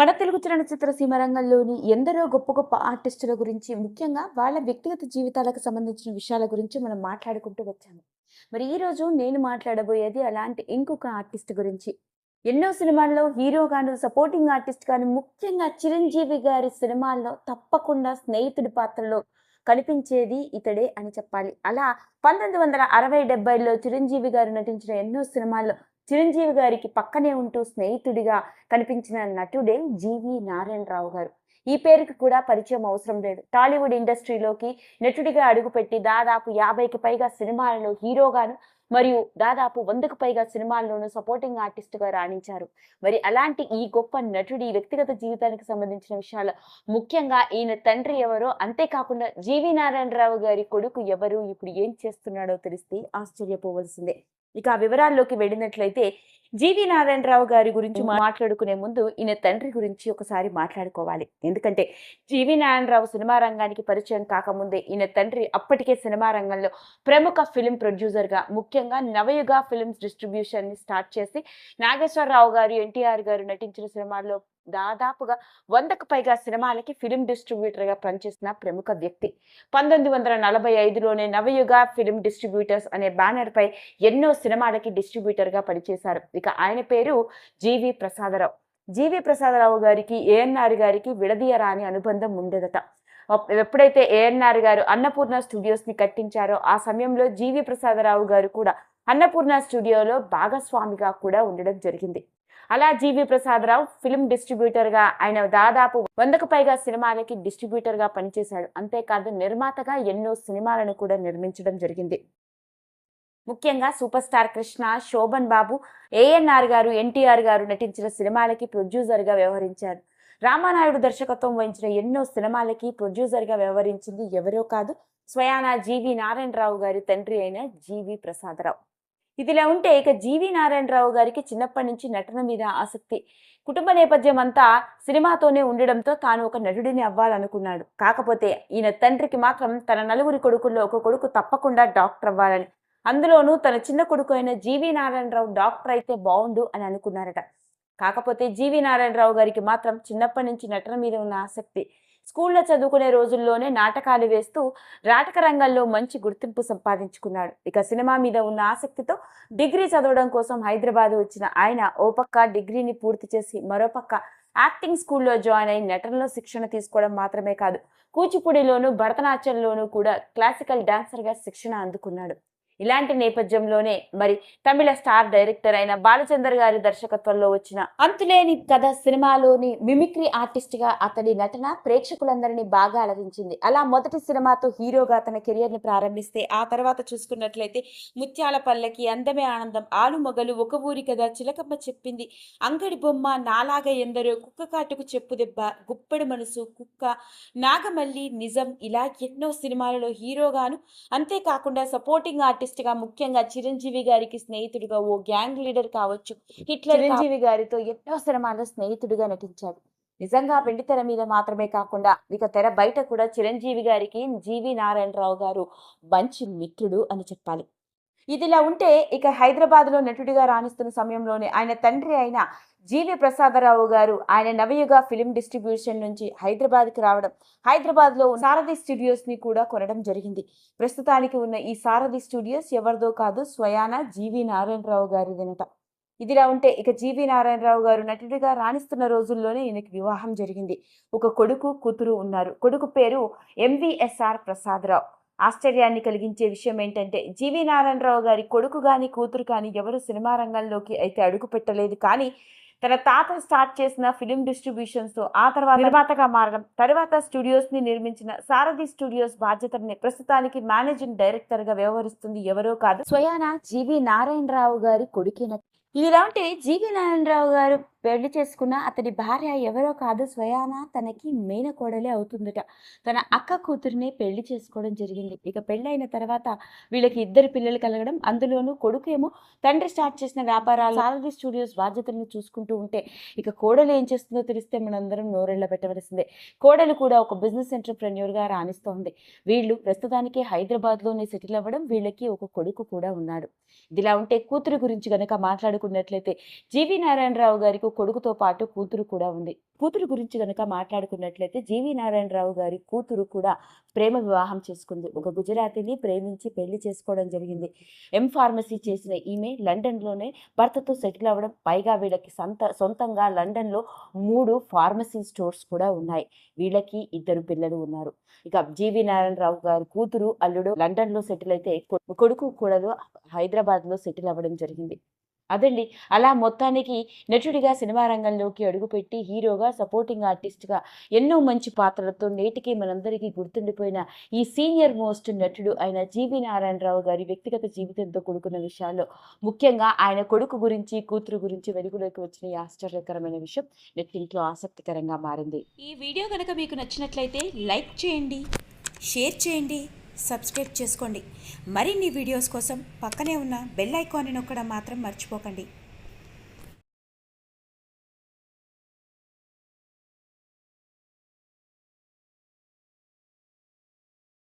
మన తెలుగు చలనచిత్ర సీమ రంగంలోని ఎందరో గొప్ప గొప్ప ఆర్టిస్టుల గురించి, ముఖ్యంగా వాళ్ళ వ్యక్తిగత జీవితాలకు సంబంధించిన విషయాల గురించి మనం మాట్లాడుకుంటూ వచ్చాము. మరి ఈరోజు నేను మాట్లాడబోయేది అలాంటి ఇంకొక ఆర్టిస్ట్ గురించి. ఎన్నో సినిమాల్లో హీరోగాను, సపోర్టింగ్ ఆర్టిస్ట్ గాను, ముఖ్యంగా చిరంజీవి గారి సినిమాల్లో తప్పకుండా స్నేహితుడి పాత్రలో కనిపించేది ఇతడే అని చెప్పాలి. అలా 1960, 70లో చిరంజీవి గారు నటించిన ఎన్నో సినిమాల్లో చిరంజీవి గారికి పక్కనే ఉంటూ స్నేహితుడిగా కనిపించిన నటుడే జీవి నారాయణరావు గారు. ఈ పేరుకి కూడా పరిచయం అవసరం లేదు. టాలీవుడ్ ఇండస్ట్రీలోకి నటుడిగా అడుగుపెట్టి దాదాపు 50కి పైగా సినిమాలలో హీరోగాను, మరియు దాదాపు 100కు పైగా సినిమాల్లోనూ సపోర్టింగ్ ఆర్టిస్ట్‌గా రాణించారు. మరి అలాంటి ఈ గొప్ప నటుడి వ్యక్తిగత జీవితానికి సంబంధించిన విషయాలు, ముఖ్యంగా ఈయన తండ్రి ఎవరో, అంతేకాకుండా జీవి నారాయణరావు గారి కొడుకు ఎవరు, ఇప్పుడు ఏం చేస్తున్నాడో తెలిస్తే ఆశ్చర్యపోవలసిందే. ఇక ఆ వివరాల్లోకి వెళ్ళినట్లయితే, జీవి నారాయణరావు గారి గురించి మాట్లాడుకునే ముందు ఈయన తండ్రి గురించి ఒకసారి మాట్లాడుకోవాలి. ఎందుకంటే జీవి నారాయణరావు సినిమా రంగానికి పరిచయం కాకముందే ఈయన తండ్రి అప్పటికే సినిమా రంగంలో ప్రముఖ ఫిల్మ్ ప్రొడ్యూసర్‌గా, ముఖ్యంగా నవయుగ ఫిల్మ్స్ డిస్ట్రిబ్యూషన్‌ని స్టార్ట్ చేసి, నాగేశ్వరరావు గారు, ఎన్టీఆర్ గారు నటించిన సినిమాల్లో దాదాపుగా 100కు పైగా సినిమాలకి ఫిల్మ్ డిస్ట్రిబ్యూటర్‌గా పనిచేసిన ప్రముఖ వ్యక్తి. 1945లోనే నవయుగ ఫిల్మ్ డిస్ట్రిబ్యూటర్స్ అనే బ్యానర్‌పై ఎన్నో సినిమాలకి డిస్ట్రిబ్యూటర్‌గా పనిచేశారు. ఇక ఆయన పేరు జీవి ప్రసాదరావు. జీవి ప్రసాదరావు గారికి ఏఎన్నార్ గారికి విడదీయరాని అనుబంధం ఉండేదట. ఎప్పుడైతే ఏఎన్నార్ గారు అన్నపూర్ణ స్టూడియోస్‌ని కట్టించారో, ఆ సమయంలో జీవి ప్రసాదరావు గారు కూడా అన్నపూర్ణ స్టూడియోలో భాగస్వామిగా కూడా ఉండడం జరిగింది. అలా జీవి ప్రసాదరావు ఫిల్మ్ డిస్ట్రిబ్యూటర్‌గా ఆయన దాదాపు 100కు పైగా సినిమాలకి డిస్ట్రిబ్యూటర్‌గా పనిచేశాడు. అంతేకాదు నిర్మాతగా ఎన్నో సినిమాలను కూడా నిర్మించడం జరిగింది. ముఖ్యంగా సూపర్ స్టార్ కృష్ణ, శోభన్ బాబు, ఏఎన్నార్ గారు, ఎన్టీఆర్ గారు నటించిన సినిమాలకి ప్రొడ్యూసర్‌గా వ్యవహరించారు. రామానాయుడు దర్శకత్వం వహించిన ఎన్నో సినిమాలకి ప్రొడ్యూసర్‌గా వ్యవహరించింది ఎవరో కాదు, స్వయానా జీవి నారాయణరావు గారి తండ్రి అయిన జీవి ప్రసాదరావు. ఇదిలా ఉంటే, ఇక జీవి నారాయణరావు గారికి చిన్నప్పటి నుంచి నటన మీద ఆసక్తి. కుటుంబ నేపథ్యం అంతా సినిమాతోనే ఉండడంతో తాను ఒక నటుడిని అవ్వాలనుకున్నాడు. కాకపోతే ఈయన తండ్రికి మాత్రం తన నలుగురి కొడుకుల్లో ఒక కొడుకు తప్పకుండా డాక్టర్ అవ్వాలని, అందులోనూ తన చిన్న కొడుకు అయిన జీవి నారాయణరావు డాక్టర్ అయితే బాగుండు అని అనుకున్నారట. కాకపోతే జీవి నారాయణరావు గారికి మాత్రం చిన్నప్పటి నుంచి నటన మీద ఉన్న ఆసక్తి. స్కూల్లో చదువుకునే రోజుల్లోనే నాటకాలు వేస్తూ నాటక రంగంలో మంచి గుర్తింపు సంపాదించుకున్నాడు. ఇక సినిమా మీద ఉన్న ఆసక్తితో డిగ్రీ చదవడం కోసం హైదరాబాద్ వచ్చిన ఆయన ఓ పక్క డిగ్రీని పూర్తి చేసి, మరోపక్క యాక్టింగ్ స్కూల్లో జాయిన్ అయి నటనలో శిక్షణ తీసుకోవడం మాత్రమే కాదు, కూచిపూడిలోను, భరతనాట్యంలోనూ కూడా క్లాసికల్ డాన్సర్గా శిక్షణ అందుకున్నాడు. ఇలాంటి నేపథ్యంలోనే మరి తమిళ స్టార్ డైరెక్టర్ అయిన బాలచందర్ గారి దర్శకత్వంలో వచ్చిన అంతులేని కథ సినిమాలోని మిమిక్రీ ఆర్టిస్ట్ గా అతడి నటన ప్రేక్షకులందరినీ బాగా అలరించింది. అలా మొదటి సినిమాతో హీరోగా తన కెరియర్ ని ప్రారంభిస్తే, ఆ తర్వాత చూసుకున్నట్లయితే ముత్యాల పల్లకి, అందమే ఆనందం, ఆలుమగలు, ఒక ఊరి కథ, చిలకమ్మ చెప్పింది, అంగడి బొమ్మ, నాలాగ ఎందరో, కుక్క కాటుకు చెప్పు దెబ్బ, గుప్పెడు మనసు, కుక్క, నాగమల్లి, నిజం, ఇలా ఎన్నో సినిమాలలో హీరోగాను, అంతేకాకుండా సపోర్టింగ్ ఆర్టిస్ట్ గా, ముఖ్యంగా చిరంజీవి గారికి స్నేహితుడిగా, ఓ గ్యాంగ్ లీడర్ కావచ్చు, హిట్లర్ చిరంజీవి గారితో ఎన్నో సినిమాల్లో స్నేహితుడిగా నటించారు. నిజంగా వెండితెర మీద మాత్రమే కాకుండా ఇక తెర బయట కూడా చిరంజీవి గారికి జీవి నారాయణరావు గారు మంచి మిత్రుడు అని చెప్పాలి. ఇదిలా ఉంటే, ఇక హైదరాబాద్లో నటుడిగా రాణిస్తున్న సమయంలోనే ఆయన తండ్రి అయిన జీవి ప్రసాదరావు గారు ఆయన నవయుగ ఫిలిం డిస్ట్రిబ్యూషన్ నుంచి హైదరాబాద్కి రావడం, హైదరాబాద్లో సారథి స్టూడియోస్ని కూడా కొనడం జరిగింది. ప్రస్తుతానికి ఉన్న ఈ సారథి స్టూడియోస్ ఎవరిదో కాదు, స్వయాన జీవి నారాయణరావు గారిదేనట. ఇదిలా ఉంటే, ఇక జీవి నారాయణరావు గారు నటుడిగా రాణిస్తున్న రోజుల్లోనే ఈయనకి వివాహం జరిగింది. ఒక కొడుకు, కూతురు ఉన్నారు. కొడుకు పేరు ఎంవిఎస్ఆర్ ప్రసాదరావు. ఆశ్చర్యాన్ని కలిగించే విషయం ఏంటంటే, జీవి నారాయణరావు గారి కొడుకు గాని, కూతురు కానీ ఎవరు సినిమా రంగంలోకి అయితే అడుగు పెట్టలేదు. కానీ తన తాత స్టార్ట్ చేసిన ఫిలిం డిస్ట్రిబ్యూషన్స్తో ఆ తర్వాత నిర్మాతగా మారడం, తర్వాత స్టూడియోస్ని నిర్మించిన సారథి స్టూడియోస్ బాధ్యతని ప్రస్తుతానికి మేనేజింగ్ డైరెక్టర్గా వ్యవహరిస్తుంది ఎవరో కాదు, స్వయాన జీవి నారాయణరావు గారి కొడుకేన. ఇదిలా ఉంటే, జీవి నారాయణరావు గారు పెళ్లి చేసుకున్న అతడి భార్య ఎవరో కాదు, స్వయాన తనకి మేనకోడలే అవుతుందట. తన అక్క కూతురిని పెళ్లి చేసుకోవడం జరిగింది. ఇక పెళ్ళైన తర్వాత వీళ్ళకి 2 పిల్లలు కలగడం, అందులోనూ కొడుకేమో తండ్రి స్టార్ట్ చేసిన వ్యాపారాలు, సారథి స్టూడియోస్ బాధ్యతలను చూసుకుంటూ ఉంటే, ఇక కోడలు ఏం చేస్తుందో తెలిస్తే మనందరం నోరెళ్ళ పెట్టవలసిందే. కోడలు కూడా ఒక బిజినెస్ ఎంటర్‌ప్రెన్యూర్‌గా రాణిస్తోంది. వీళ్ళు ప్రస్తుతానికి హైదరాబాద్‌లోనే సెటిల్ అవ్వడం, వీళ్ళకి ఒక కొడుకు కూడా ఉన్నాడు. ఇదిలా ఉంటే, కూతురు గురించి గనక మాట్లాడుకుంటే మాట్లాడుకున్నట్లయితే జీవి నారాయణరావు గారికి కొడుకుతో పాటు కూతురు కూడా ఉంది. కూతురు గురించి గనక మాట్లాడుకున్నట్లయితే జీవి నారాయణరావు గారి కూతురు కూడా ప్రేమ వివాహం చేసుకుంది. ఒక గుజరాతీని ప్రేమించి పెళ్లి చేసుకోవడం జరిగింది. ఫార్మసీ చేసిన ఈమె లండన్లోనే భర్తతో సెటిల్ అవ్వడం, పైగా వీళ్ళకి సొంతంగా లండన్లో 3 ఫార్మసీ స్టోర్స్ కూడా ఉన్నాయి. వీళ్ళకి 2 పిల్లలు ఉన్నారు. ఇక జీవి నారాయణరావు గారి కూతురు అల్లుడు లండన్లో సెటిల్ అయితే కొడుకు కూడలు హైదరాబాద్లో సెటిల్ అవ్వడం జరిగింది. అదండి. అలా మొత్తానికి నటుడిగా సినిమా రంగంలోకి అడుగుపెట్టి హీరోగా, సపోర్టింగ్ ఆర్టిస్ట్‌గా ఎన్నో మంచి పాత్రలతో నేటికి మనందరికీ గుర్తుండిపోయిన ఈ సీనియర్ మోస్ట్ నటుడు అయిన జీవి నారాయణరావు గారి వ్యక్తిగత జీవితంతో కూడుకున్న విషయాల్లో ముఖ్యంగా ఆయన కొడుకు గురించి, కూతురు గురించి వెలుగులోకి వచ్చిన ఈ ఆశ్చర్యకరమైన విషయం నెట్టింట్లో ఆసక్తికరంగా మారింది. ఈ వీడియో కనుక మీకు నచ్చినట్లయితే లైక్ చేయండి, షేర్ చేయండి, సబ్స్క్రైబ్ చేసుకోండి. మరిన్ని వీడియోస్ కోసం పక్కనే ఉన్న బెల్ ఐకాన్ని నొక్కడం మాత్రం మర్చిపోకండి.